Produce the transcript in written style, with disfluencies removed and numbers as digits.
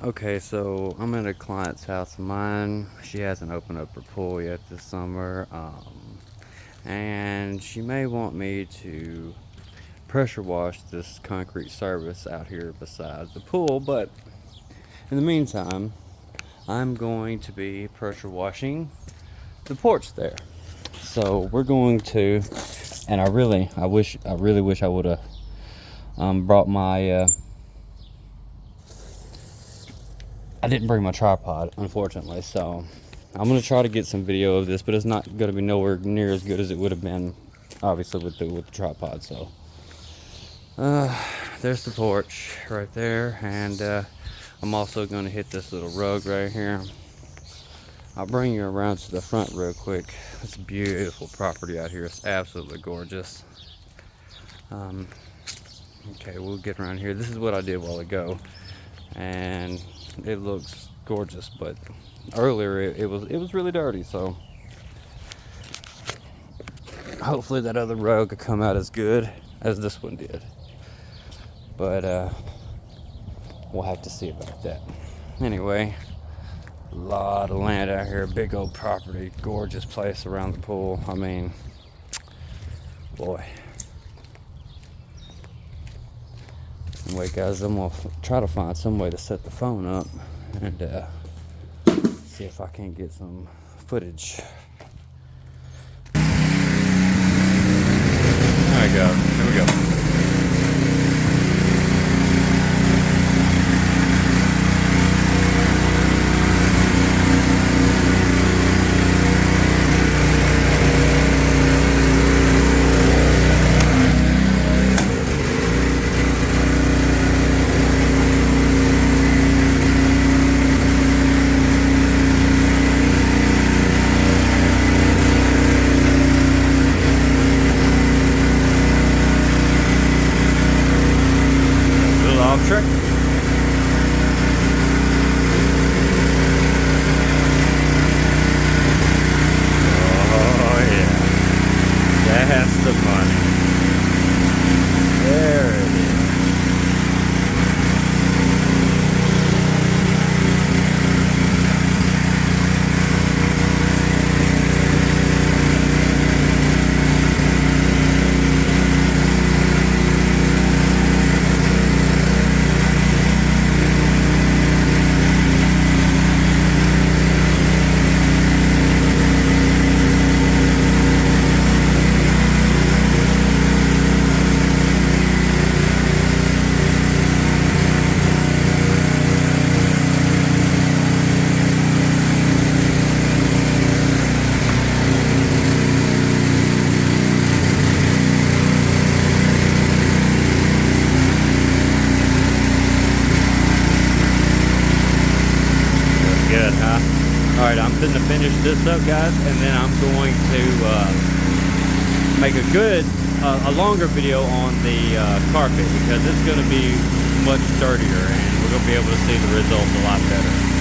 Okay, so I'm at a client's house of mine. She hasn't opened up her pool yet this summer. And she may want me to pressure wash this concrete surface out here beside the pool, but in the meantime, I'm going to be pressure washing the porch there. So we're going to, and I really wish I would have brought my I didn't bring my tripod, unfortunately, so I'm gonna try to get some video of this, but it's not gonna be nowhere near as good as it would have been, obviously, with the tripod. So, there's the porch right there, and I'm also gonna hit this little rug right here. I'll bring you around to the front real quick. It's a beautiful property out here. It's absolutely gorgeous. Um, okay, we'll get around here. This is what I did a while ago, and it looks gorgeous, but earlier it was really dirty, so hopefully that other rug could come out as good as this one did, but we'll have to see about that. Anyway, a lot of land out here, big old property, gorgeous place around the pool. I mean, boy. Anyway, guys, I'm gonna try to find some way to set the phone up and see if I can get some footage. There we go. Here we go. Little off trick. Oh yeah, that's the money. There it is. Good, huh? Alright, I'm going to finish this up, guys, and then I'm going to make a longer video on the carpet, because it's going to be much sturdier, and we're going to be able to see the results a lot better.